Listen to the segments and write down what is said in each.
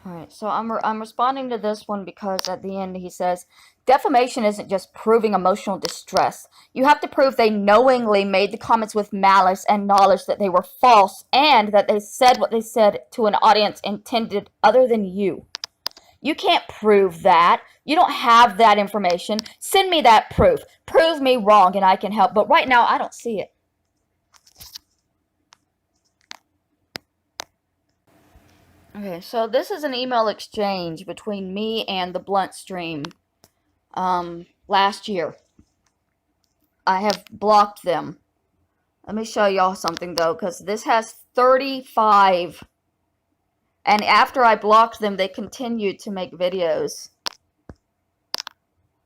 Alright, so I'm responding to this one because at the end he says, defamation isn't just proving emotional distress. You have to prove they knowingly made the comments with malice and knowledge that they were false and that they said what they said to an audience intended other than you. You can't prove that. You don't have that information. Send me that proof. Prove me wrong and I can help. But right now, I don't see it. Okay, so this is an email exchange between me and the Blunt Stream last year. I have blocked them. Let me show y'all something, though, because this has 35. And after I blocked them, they continued to make videos.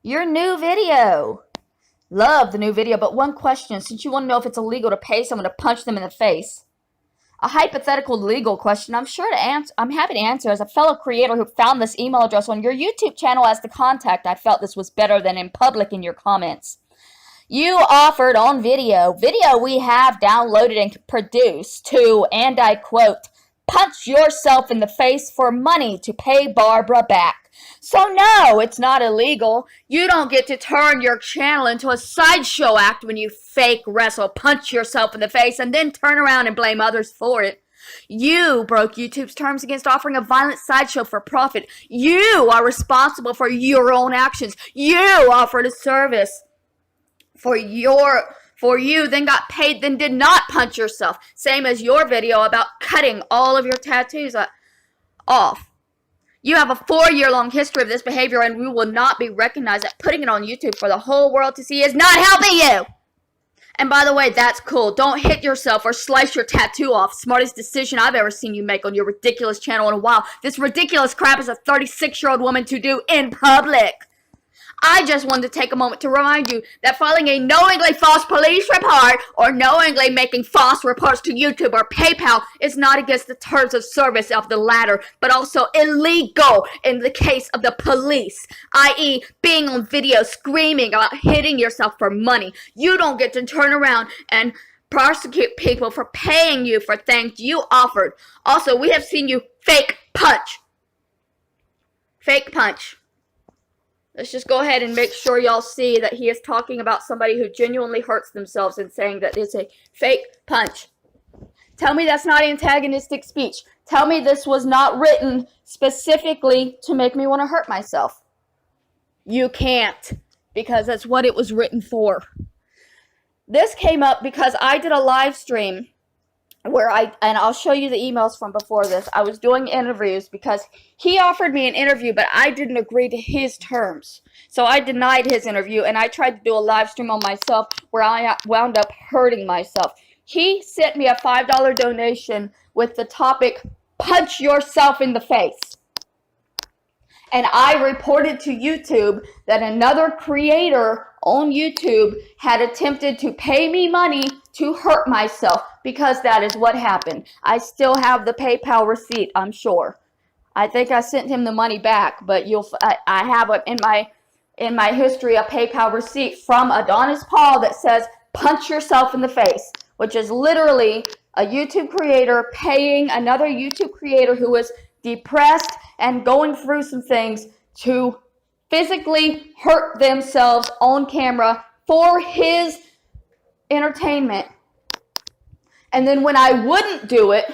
Your new video. Love the new video, but one question, since you want to know if it's illegal to pay someone to punch them in the face. A hypothetical legal question I'm happy to answer. As a fellow creator who found this email address on your YouTube channel as the contact, I felt this was better than in public in your comments. You offered on video we have downloaded and produced to, and I quote, punch yourself in the face for money to pay Barbara back. So no, it's not illegal. You don't get to turn your channel into a sideshow act when you fake wrestle, punch yourself in the face, and then turn around and blame others for it. You broke YouTube's terms against offering a violent sideshow for profit. You are responsible for your own actions. You offered a service for you, then got paid, then did not punch yourself. Same as your video about cutting all of your tattoos off. You have a 4-year-long history of this behavior, and we will not be recognized that putting it on YouTube for the whole world to see is not helping you. And by the way, that's cool. Don't hit yourself or slice your tattoo off. Smartest decision I've ever seen you make on your ridiculous channel in a while. This ridiculous crap is a 36-year-old woman to do in public. I just wanted to take a moment to remind you that filing a knowingly false police report or knowingly making false reports to YouTube or PayPal is not against the terms of service of the latter, but also illegal in the case of the police, i.e. being on video screaming about hitting yourself for money. You don't get to turn around and prosecute people for paying you for things you offered. Also, we have seen you fake punch. Fake punch. Let's just go ahead and make sure y'all see that he is talking about somebody who genuinely hurts themselves and saying that it's a fake punch. Tell me that's not antagonistic speech. Tell me this was not written specifically to make me want to hurt myself. You can't, because that's what it was written for. This came up because I did a live stream where and I'll show you the emails from before this. I was doing interviews because he offered me an interview, but I didn't agree to his terms. So I denied his interview, and I tried to do a live stream on myself where I wound up hurting myself. He sent me a $5 donation with the topic, punch yourself in the face. And I reported to YouTube that another creator on YouTube had attempted to pay me money to hurt myself, because that is what happened. I still have the PayPal receipt, I'm sure. I think I sent him the money back, but I have in my history a PayPal receipt from Adonis Paul that says punch yourself in the face, which is literally a YouTube creator paying another YouTube creator who is depressed and going through some things to physically hurt themselves on camera for his entertainment. And then when I wouldn't do it,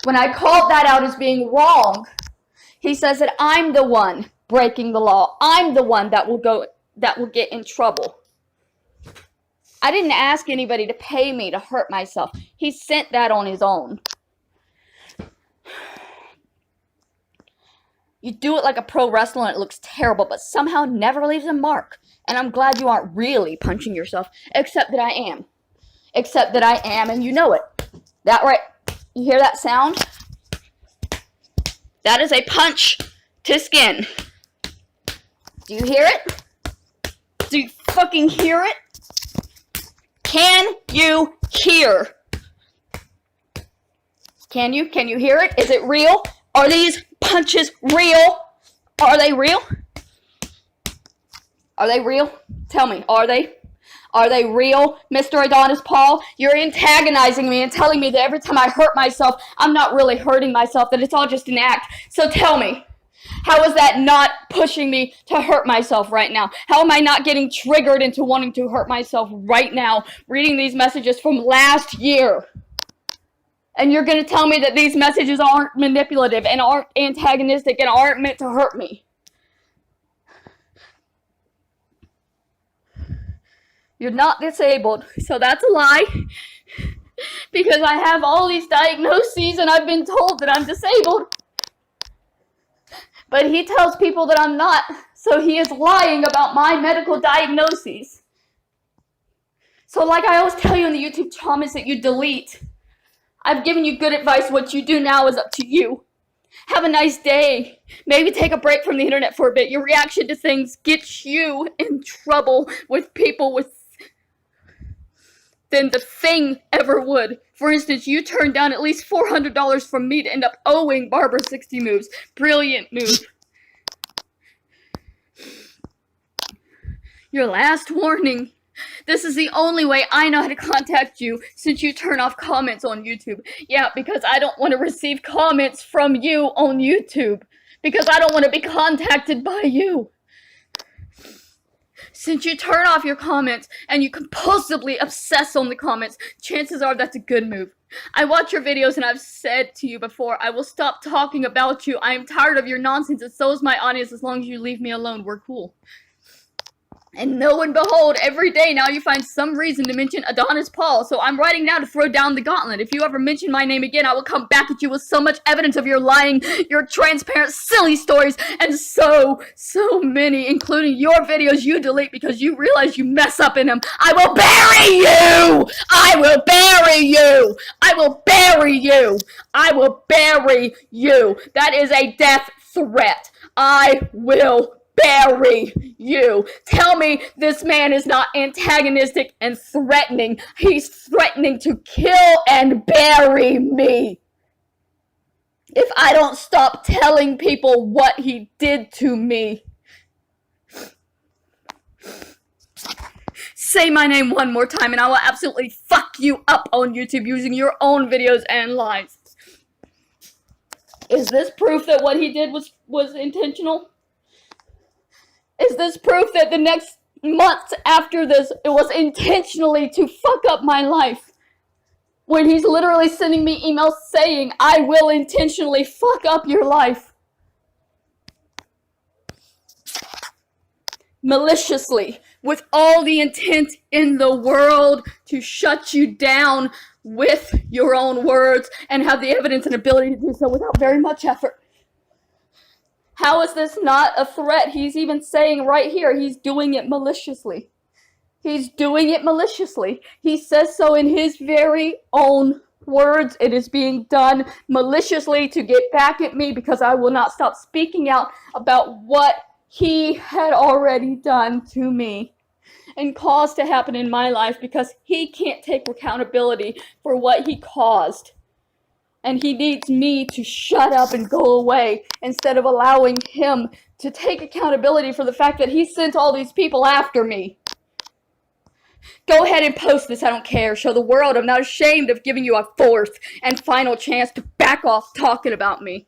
when I called that out as being wrong, he says that I'm the one breaking the law. I'm the one that will get in trouble. I didn't ask anybody to pay me to hurt myself. He sent that on his own. You do it like a pro wrestler and it looks terrible, but somehow never leaves a mark. And I'm glad you aren't really punching yourself, except that I am. Except that I am, and you know it. That right, you hear that sound? That is a punch to skin. Do you hear it? Do you fucking hear it? Can you hear? Can you hear it? Is it real? Are these punches real? Are they real? Are they real? Tell me, are they? Are they real, Mr. Adonis Paul? You're antagonizing me and telling me that every time I hurt myself, I'm not really hurting myself, that it's all just an act. So tell me, how is that not pushing me to hurt myself right now? How am I not getting triggered into wanting to hurt myself right now, reading these messages from last year? And you're going to tell me that these messages aren't manipulative and aren't antagonistic and aren't meant to hurt me. You're not disabled, so that's a lie. Because I have all these diagnoses and I've been told that I'm disabled. But he tells people that I'm not, so he is lying about my medical diagnoses. So like I always tell you in the YouTube comments that you delete, I've given you good advice. What you do now is up to you. Have a nice day. Maybe take a break from the internet for a bit. Your reaction to things gets you in trouble with people than the thing ever would. For instance, you turned down at least $400 from me to end up owing Barbara 60 moves. Brilliant move. Your last warning. This is the only way I know how to contact you since you turn off comments on YouTube. Yeah, because I don't want to receive comments from you on YouTube. Because I don't want to be contacted by you. Since you turn off your comments and you compulsively obsess on the comments, chances are that's a good move. I watch your videos and I've said to you before, I will stop talking about you. I am tired of your nonsense and so is my audience. As long as you leave me alone, we're cool. And lo and behold, every day now you find some reason to mention Adonis Paul. So I'm writing now to throw down the gauntlet. If you ever mention my name again, I will come back at you with so much evidence of your lying, your transparent, silly stories, and so many, including your videos you delete because you realize you mess up in them. I will bury you! I will bury you! I will bury you! I will bury you! That is a death threat. I will bury you. Tell me this man is not antagonistic and threatening. He's threatening to kill and bury me. If I don't stop telling people what he did to me. Say my name one more time and I will absolutely fuck you up on YouTube using your own videos and lies. Is this proof that what he did was intentional? Is this proof that the next months after this, it was intentionally to fuck up my life? When he's literally sending me emails saying, I will intentionally fuck up your life. Maliciously, with all the intent in the world to shut you down with your own words and have the evidence and ability to do so without very much effort. How is this not a threat? He's even saying right here, he's doing it maliciously. He's doing it maliciously. He says so in his very own words. It is being done maliciously to get back at me because I will not stop speaking out about what he had already done to me and caused to happen in my life because he can't take accountability for what he caused. And he needs me to shut up and go away instead of allowing him to take accountability for the fact that he sent all these people after me. Go ahead and post this, I don't care. Show the world I'm not ashamed of giving you a fourth and final chance to back off talking about me.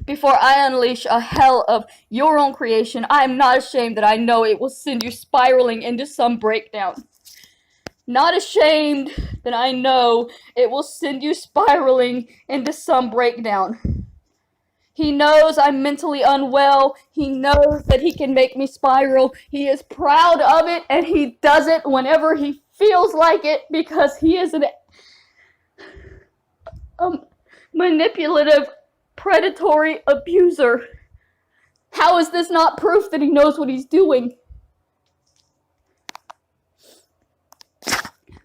Before I unleash a hell of your own creation, I am not ashamed that I know it will send you spiraling into some breakdown. Not ashamed that I know it will send you spiraling into some breakdown. He knows I'm mentally unwell. He knows that he can make me spiral. He is proud of it, and he does it whenever he feels like it because he is a manipulative, predatory abuser. How is this not proof that he knows what he's doing?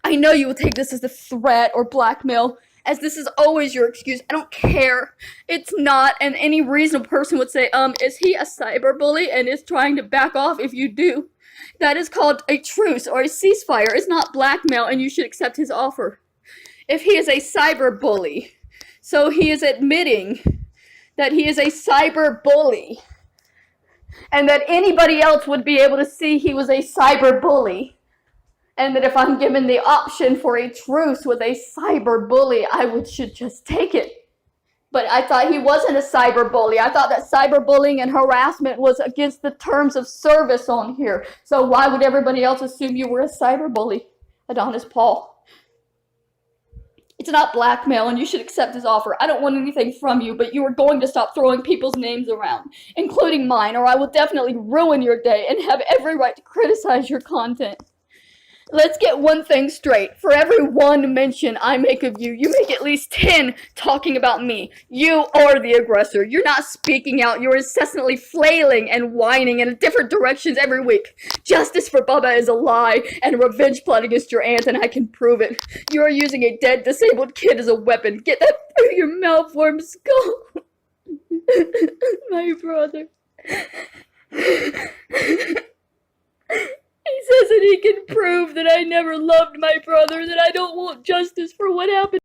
I know you will take this as a threat or blackmail, as this is always your excuse. I don't care. It's not, and any reasonable person would say, is he a cyberbully and is trying to back off if you do? That is called a truce or a ceasefire. It's not blackmail, and you should accept his offer. If he is a cyberbully, so he is admitting that he is a cyberbully. and that anybody else would be able to see he was a cyber bully. And that if I'm given the option for a truce with a cyber bully, should just take it. But I thought he wasn't a cyber bully. I thought that cyberbullying and harassment was against the terms of service on here. So why would everybody else assume you were a cyber bully, Adonis Paul? It's not blackmail, and you should accept his offer. I don't want anything from you, but you are going to stop throwing people's names around, including mine, or I will definitely ruin your day and have every right to criticize your content. Let's get one thing straight. For every one mention I make of you, you make at least 10 talking about me. You are the aggressor. You're not speaking out. You're incessantly flailing and whining in different directions every week. Justice for Bubba is a lie and a revenge plot against your aunt, and I can prove it. You are using a dead, disabled kid as a weapon. Get that through your malformed skull. My brother. He says that he can prove that I never loved my brother, that I don't want justice for what happened.